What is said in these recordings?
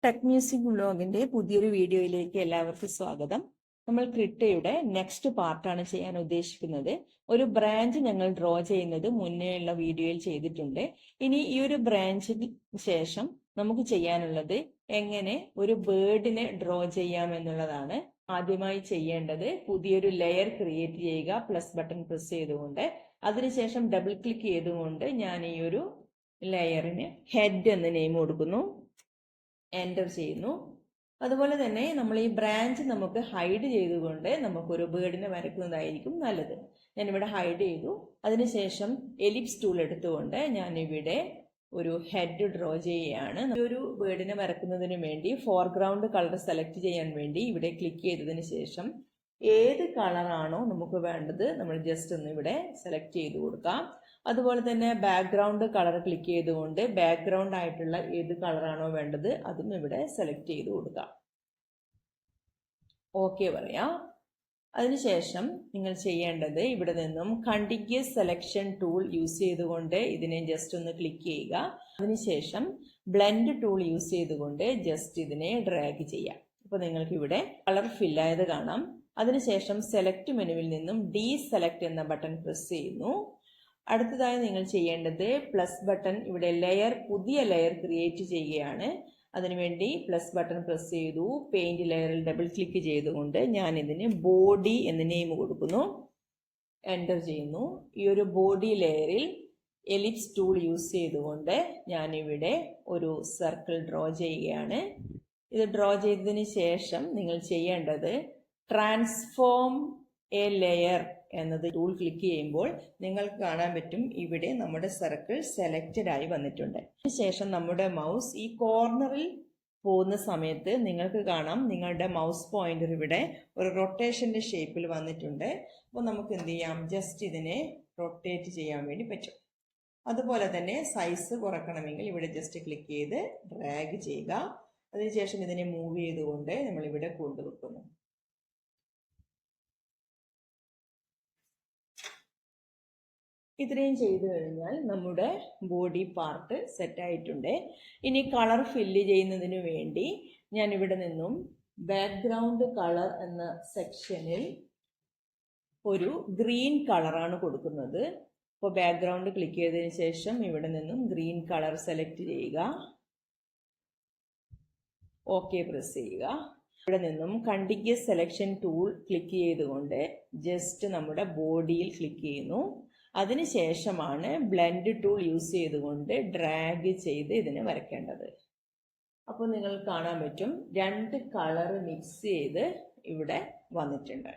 Tech music വ്ലോഗിന്റെ പുതിയൊരു വീഡിയോയിലേക്ക് എല്ലാവർക്കും സ്വാഗതം. നമ്മൾ ക്രിട്ടയുടെ നെക്സ്റ്റ് പാർട്ടാണ് ചെയ്യാൻ ഉദ്ദേശിക്കുന്നത്. ഒരു ബ്രാഞ്ച് ഞങ്ങൾ ഡ്രോ ചെയ്യുന്നത് മുന്നേയുള്ള വീഡിയോയിൽ ചെയ്തിട്ടുണ്ട്. ഇനി ഈ ഒരു ബ്രാഞ്ചിന് ശേഷം നമുക്ക് ചെയ്യാനുള്ളത് എങ്ങനെ ഒരു ബേർഡിനെ ഡ്രോ ചെയ്യാം എന്നുള്ളതാണ്. ആദ്യമായി ചെയ്യേണ്ടത് പുതിയൊരു ലെയർ ക്രിയേറ്റ് ചെയ്യുക, പ്ലസ് ബട്ടൺ പ്രസ് ചെയ്തുകൊണ്ട്. അതിനുശേഷം ഡബിൾ ക്ലിക്ക് ചെയ്തുകൊണ്ട് ഞാൻ ഈ ഒരു ലെയറിന് ഹെഡ് എന്ന നെയിം കൊടുക്കുന്നു, എൻ്റർ ചെയ്യുന്നു. അതുപോലെ തന്നെ നമ്മൾ ഈ ബ്രാഞ്ച് നമുക്ക് ഹൈഡ് ചെയ്തുകൊണ്ട് നമുക്കൊരു ബേർഡിനെ വരയ്ക്കുന്നതായിരിക്കും നല്ലത്. ഞാനിവിടെ ഹൈഡ് ചെയ്തു. അതിനുശേഷം എലിപ്സ് ടൂൾ എടുത്തുകൊണ്ട് ഞാനിവിടെ ഒരു ഹെഡ് ഡ്രോ ചെയ്യുകയാണ്. ഒരു ബേർഡിനെ വരയ്ക്കുന്നതിന് വേണ്ടി ഫോർഗ്രൗണ്ട് കളർ സെലക്ട് ചെയ്യാൻ വേണ്ടി ഇവിടെ ക്ലിക്ക് ചെയ്തതിന് ശേഷം ഏത് കളറാണോ നമുക്ക് വേണ്ടത് നമ്മൾ ജസ്റ്റ് ഒന്ന് ഇവിടെ സെലക്ട് ചെയ്ത് കൊടുക്കാം. അതുപോലെ തന്നെ ബാക്ക്ഗ്രൗണ്ട് കളർ ക്ലിക്ക് ചെയ്തുകൊണ്ട് ബാക്ക്ഗ്രൗണ്ട് ആയിട്ടുള്ള ഏത് കളറാണോ വേണ്ടത് അതും ഇവിടെ സെലക്ട് ചെയ്ത് കൊടുക്കാം. ഓക്കെ പറയാം. അതിനുശേഷം നിങ്ങൾ ചെയ്യേണ്ടത് ഇവിടെ നിന്നും കണ്ടിന്യൂസ് സെലക്ഷൻ ടൂൾ യൂസ് ചെയ്തുകൊണ്ട് ഇതിനെ ജസ്റ്റ് ഒന്ന് ക്ലിക്ക് ചെയ്യുക. അതിനുശേഷം ബ്ലെൻഡ് ടൂൾ യൂസ് ചെയ്തുകൊണ്ട് ജസ്റ്റ് ഇതിനെ ഡ്രാഗ് ചെയ്യാം. അപ്പോൾ നിങ്ങൾക്ക് ഇവിടെ കളർ ഫില്ലായത് കാണാം. അതിനുശേഷം സെലക്ട് മെനുവിൽ നിന്നും ഡീസെലക്ട് എന്ന ബട്ടൺ പ്രസ് ചെയ്യുന്നു. അടുത്തതായി നിങ്ങൾ ചെയ്യേണ്ടത് പ്ലസ് ബട്ടൺ, ഇവിടെ പുതിയ ലെയർ ക്രിയേറ്റ് ചെയ്യുകയാണ്. അതിനുവേണ്ടി പ്ലസ് ബട്ടൺ പ്രസ് ചെയ്തു. പെയിന്റ് ലെയറിൽ ഡബിൾ ക്ലിക്ക് ചെയ്തുകൊണ്ട് ഞാൻ ഇതിന് ബോഡി എന്ന നെയിം കൊടുക്കുന്നു, എൻ്റർ ചെയ്യുന്നു. ഈ ഒരു ബോഡി ലെയറിൽ എലിപ്സ് ടൂൾ യൂസ് ചെയ്തുകൊണ്ട് ഞാനിവിടെ ഒരു സർക്കിൾ ഡ്രോ ചെയ്യുകയാണ്. ഇത് ഡ്രോ ചെയ്തതിന് ശേഷം നിങ്ങൾ ചെയ്യേണ്ടത് ട്രാൻസ്ഫോം എ ലെയർ എന്നത് ടൂൾ ക്ലിക്ക് ചെയ്യുമ്പോൾ നിങ്ങൾക്ക് കാണാൻ പറ്റും ഇവിടെ നമ്മുടെ സർക്കിൾ സെലക്റ്റഡ് ആയി വന്നിട്ടുണ്ട്. അതിനുശേഷം നമ്മുടെ മൗസ് ഈ കോർണറിൽ പോകുന്ന സമയത്ത് നിങ്ങൾക്ക് കാണാം നിങ്ങളുടെ മൗസ് പോയിന്റർ ഇവിടെ ഒരു റൊട്ടേഷന്റെ ഷേപ്പിൽ വന്നിട്ടുണ്ട്. അപ്പോൾ നമുക്ക് എന്ത് ചെയ്യാം, ജസ്റ്റ് ഇതിനെ റൊട്ടേറ്റ് ചെയ്യാൻ വേണ്ടി പറ്റും. അതുപോലെ തന്നെ സൈസ് കുറക്കണമെങ്കിൽ ഇവിടെ ജസ്റ്റ് ക്ലിക്ക് ചെയ്ത് ഡ്രാഗ് ചെയ്യുക. അതിനുശേഷം ഇതിനെ മൂവ് ചെയ്തുകൊണ്ട് നമ്മളിവിടെ കൊണ്ടുവെക്കുന്നു. ഇത്രയും ചെയ്തു കഴിഞ്ഞാൽ നമ്മുടെ ബോഡി പാർട്ട് സെറ്റ് ആയിട്ടുണ്ട്. ഇനി കളർ ഫില്ല് ചെയ്യുന്നതിന് വേണ്ടി ഞാൻ ഇവിടെ നിന്നും ബാക്ക്ഗ്രൗണ്ട് കളർ എന്ന സെക്ഷനിൽ ഒരു ഗ്രീൻ കളറാണ് കൊടുക്കുന്നത്. അപ്പോൾ ബാക്ക്ഗ്രൗണ്ട് ക്ലിക്ക് ചെയ്തതിന് ശേഷം ഇവിടെ നിന്നും ഗ്രീൻ കളർ സെലക്ട് ചെയ്യുക, ഓക്കെ പ്രസ് ചെയ്യുക. ഇവിടെ നിന്നും കണ്ടിന്യൂസ് സെലക്ഷൻ ടൂൾ ക്ലിക്ക് ചെയ്തുകൊണ്ട് ജസ്റ്റ് നമ്മുടെ ബോഡിയിൽ ക്ലിക്ക് ചെയ്യുന്നു. അതിനുശേഷമാണ് ബ്ലെൻഡ് ടൂൾ യൂസ് ചെയ്തുകൊണ്ട് ഡ്രാഗ് ചെയ്ത് ഇതിനെ വരയ്ക്കേണ്ടത്. അപ്പോൾ നിങ്ങൾ കാണാൻ പറ്റും രണ്ട് കളർ മിക്സ് ചെയ്ത് ഇവിടെ വന്നിട്ടുണ്ട്.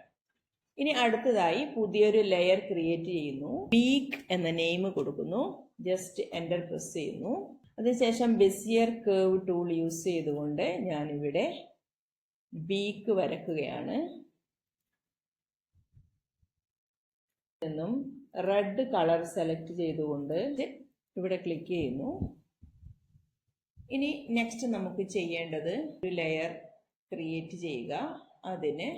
ഇനി അടുത്തതായി പുതിയൊരു ലെയർ ക്രിയേറ്റ് ചെയ്യുന്നു. ബീക്ക് എന്ന നെയിം കൊടുക്കുന്നു, ജസ്റ്റ് എൻ്റർ പ്രസ് ചെയ്യുന്നു. അതിനുശേഷം ബെസിയർ കേർവ് ടൂൾ യൂസ് ചെയ്തുകൊണ്ട് ഞാനിവിടെ ബീക്ക് വരയ്ക്കുകയാണ്. നിന്നും റെഡ് കളർ സെലക്ട് ചെയ്തുകൊണ്ട് ഇവിടെ ക്ലിക്ക് ചെയ്യുന്നു. ഇനി നെക്സ്റ്റ് നമുക്ക് ചെയ്യേണ്ടത് ഒരു ലെയർ ക്രിയേറ്റ് ചെയ്യുക. അതിന്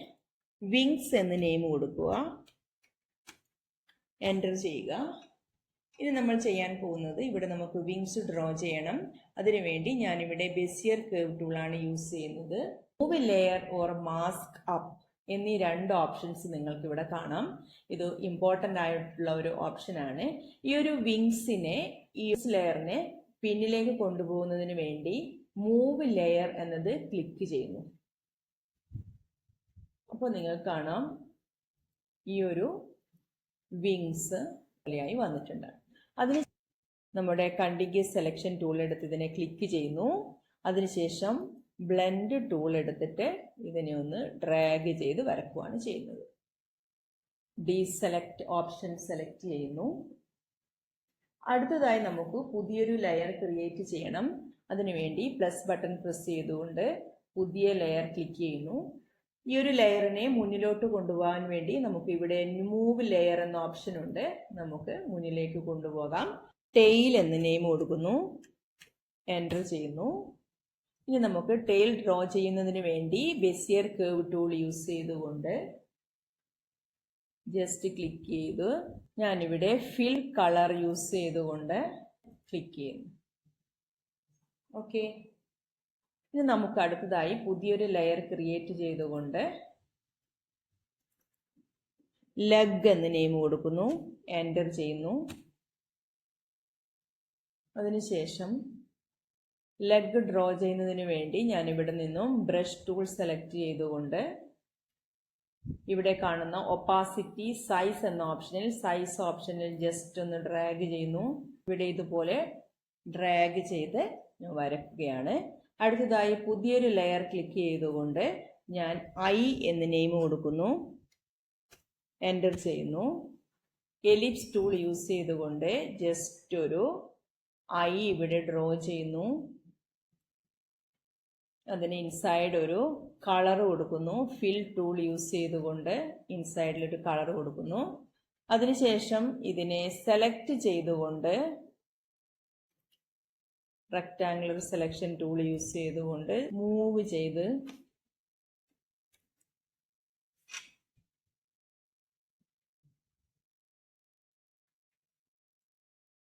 വിങ്സ് എന്ന നെയിം കൊടുക്കുക, എൻ്റർ ചെയ്യുക. ഇനി നമ്മൾ ചെയ്യാൻ പോകുന്നത് ഇവിടെ നമുക്ക് വിങ്സ് ഡ്രോ ചെയ്യണം. അതിനുവേണ്ടി ഞാനിവിടെ ബെസിയർ കേർവ് ടൂളാണ് യൂസ് ചെയ്യുന്നത്. Move layer or mask up എന്നീ രണ്ട് ഓപ്ഷൻസ് നിങ്ങൾക്ക് ഇവിടെ കാണാം. ഇത് ഇമ്പോർട്ടൻ്റ് ആയിട്ടുള്ള ഒരു ഓപ്ഷനാണ്. ഈ ഒരു വിങ്സിനെ, ഈ ലെയറിനെ പിന്നിലേക്ക് കൊണ്ടുപോകുന്നതിന് വേണ്ടി മൂവ് ലെയർ എന്നത് ക്ലിക്ക് ചെയ്യുന്നു. അപ്പോൾ നിങ്ങൾക്ക് കാണാം ഈ ഒരു വിങ്സ് പോലെയായി വന്നിട്ടുണ്ട്. അതിന് നമ്മുടെ കണ്ടിന്യൂസ് സെലക്ഷൻ ടൂൾ എടുത്ത് ഇതിനെ ക്ലിക്ക് ചെയ്യുന്നു. അതിനുശേഷം ബ്ലെൻഡ് ടൂൾ എടുത്തിട്ട് ഇതിനെ ഒന്ന് ഡ്രാഗ് ചെയ്ത് വരയ്ക്കുകയാണ് ചെയ്യുന്നത്. ഡീസെലക്ട് ഓപ്ഷൻ സെലക്ട് ചെയ്യുന്നു. അടുത്തതായി നമുക്ക് പുതിയൊരു ലെയർ ക്രിയേറ്റ് ചെയ്യണം. അതിനുവേണ്ടി പ്ലസ് ബട്ടൺ പ്രസ് ചെയ്തുകൊണ്ട് പുതിയ ലെയർ ക്ലിക്ക് ചെയ്യുന്നു. ഈ ഒരു ലെയറിനെ മുന്നിലോട്ട് കൊണ്ടുപോകാൻ വേണ്ടി നമുക്ക് ഇവിടെ മൂവ് ലെയർ എന്ന ഓപ്ഷൻ ഉണ്ട്. നമുക്ക് മുന്നിലേക്ക് കൊണ്ടുപോകാം. ടെയിൽ എന്ന നെയിം കൊടുക്കുന്നു, എൻ്റർ ചെയ്യുന്നു. ഇനി നമുക്ക് ടെയിൽ ഡ്രോ ചെയ്യുന്നതിന് വേണ്ടി ബെസിയർ കേർവ് ടൂൾ യൂസ് ചെയ്തുകൊണ്ട് ജസ്റ്റ് ക്ലിക്ക് ചെയ്ത് ഞാനിവിടെ ഫിൽ കളർ യൂസ് ചെയ്തുകൊണ്ട് ക്ലിക്ക് ചെയ്യുന്നു. ഓക്കെ, ഇനി നമുക്ക് അടുത്തതായി പുതിയൊരു ലെയർ ക്രിയേറ്റ് ചെയ്തുകൊണ്ട് ലെഗ് എന്ന് നെയിം കൊടുക്കുന്നു, എൻ്റർ ചെയ്യുന്നു. അതിനുശേഷം ലെഗ് ഡ്രോ ചെയ്യുന്നതിന് വേണ്ടി ഞാൻ ഇവിടെ നിന്നും ബ്രഷ് ടൂൾ സെലക്ട് ചെയ്തുകൊണ്ട് ഇവിടെ കാണുന്ന ഒപ്പാസിറ്റി സൈസ് എന്ന ഓപ്ഷനിൽ സൈസ് ഓപ്ഷനിൽ ജസ്റ്റ് ഒന്ന് ഡ്രാഗ് ചെയ്യുന്നു. ഇവിടെ ഇതുപോലെ ഡ്രാഗ് ചെയ്ത് ഞാൻ വരയ്ക്കുകയാണ്. അടുത്തതായി പുതിയൊരു ലെയർ ക്ലിക്ക് ചെയ്തുകൊണ്ട് ഞാൻ ഐ എന്ന് നെയിം കൊടുക്കുന്നു, എൻ്റർ ചെയ്യുന്നു. എലിപ്സ് ടൂൾ യൂസ് ചെയ്തുകൊണ്ട് ജസ്റ്റ് ഒരു ഐ ഇവിടെ ഡ്രോ ചെയ്യുന്നു. അതിന് ഇൻസൈഡ് ഒരു കളർ കൊടുക്കുന്നു. ഫിൽ ടൂൾ യൂസ് ചെയ്തുകൊണ്ട് ഇൻസൈഡിലൊരു കളർ കൊടുക്കുന്നു. അതിനുശേഷം ഇതിനെ സെലക്ട് ചെയ്തുകൊണ്ട് റെക്ടാങ്കുലർ സെലക്ഷൻ ടൂൾ യൂസ് ചെയ്തുകൊണ്ട് മൂവ് ചെയ്ത്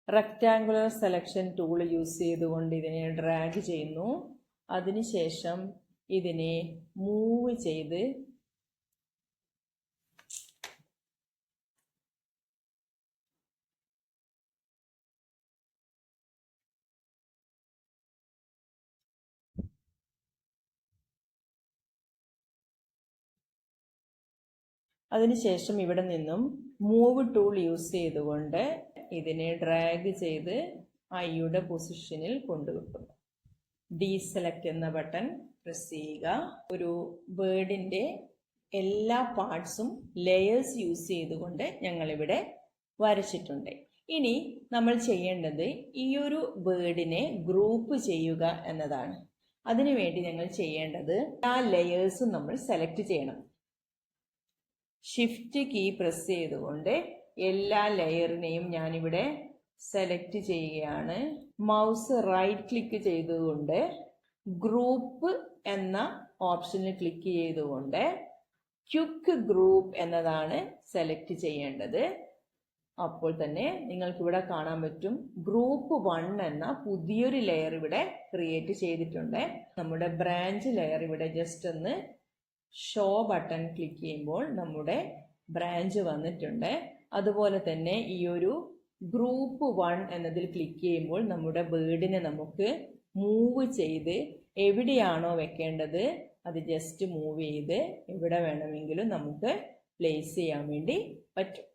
റെക്ടാങ്കുലർ സെലക്ഷൻ ടൂൾ യൂസ് ചെയ്തുകൊണ്ട് ഇതിനെ ഡ്രാഗ് ചെയ്യുന്നു. അതിനുശേഷം ഇതിനെ മൂവ് ചെയ്ത് അതിനുശേഷം ഇവിടെ നിന്നും മൂവ് ടൂൾ യൂസ് ചെയ്തുകൊണ്ട് ഇതിനെ ഡ്രാഗ് ചെയ്ത് ഐയുടെ പൊസിഷനിൽ കൊണ്ടുവെക്കുന്നു. ഡീസെലക്ട് എന്ന ബട്ടൺ പ്രസ് ചെയ്യുക. ഒരു ബേർഡിൻ്റെ എല്ലാ പാർട്സും ലെയേഴ്സ് യൂസ് ചെയ്തുകൊണ്ട് ഞങ്ങളിവിടെ വരച്ചിട്ടുണ്ട്. ഇനി നമ്മൾ ചെയ്യേണ്ടത് ഈ ഒരു ബേർഡിനെ ഗ്രൂപ്പ് ചെയ്യുക എന്നതാണ്. അതിനുവേണ്ടി ഞങ്ങൾ ചെയ്യേണ്ടത് ആ ലെയേഴ്സും നമ്മൾ സെലക്ട് ചെയ്യണം. ഷിഫ്റ്റ് കീ പ്രസ് ചെയ്തുകൊണ്ട് എല്ലാ ലെയറിനെയും ഞാനിവിടെ സെലക്ട് ചെയ്യുകയാണ്. മൗസ് റൈറ്റ് ക്ലിക്ക് ചെയ്തുകൊണ്ട് ഗ്രൂപ്പ് എന്ന ഓപ്ഷനിൽ ക്ലിക്ക് ചെയ്തുകൊണ്ട് ക്വിക്ക് ഗ്രൂപ്പ് എന്നതാണ് സെലക്ട് ചെയ്യേണ്ടത്. അപ്പോൾ തന്നെ നിങ്ങൾക്കിവിടെ കാണാൻ പറ്റും ഗ്രൂപ്പ് 1 എന്ന പുതിയൊരു ലെയർ ഇവിടെ ക്രിയേറ്റ് ചെയ്തിട്ടുണ്ട്. നമ്മുടെ ബ്രാഞ്ച് ലെയർ ഇവിടെ ജസ്റ്റ് ഒന്ന് ഷോ ബട്ടൺ ക്ലിക്ക് ചെയ്യുമ്പോൾ നമ്മുടെ ബ്രാഞ്ച് വന്നിട്ടുണ്ട്. അതുപോലെ തന്നെ ഈ ഒരു ഗ്രൂപ്പ് 1 എന്നതിൽ ക്ലിക്ക് ചെയ്യുമ്പോൾ നമ്മുടെ ബേർഡിനെ നമുക്ക് മൂവ് ചെയ്ത് എവിടെയാണോ വെക്കേണ്ടത് അത് ജസ്റ്റ് മൂവ് ചെയ്ത് എവിടെ വേണമെങ്കിലും നമുക്ക് പ്ലേസ് ചെയ്യാൻ വേണ്ടി പറ്റും.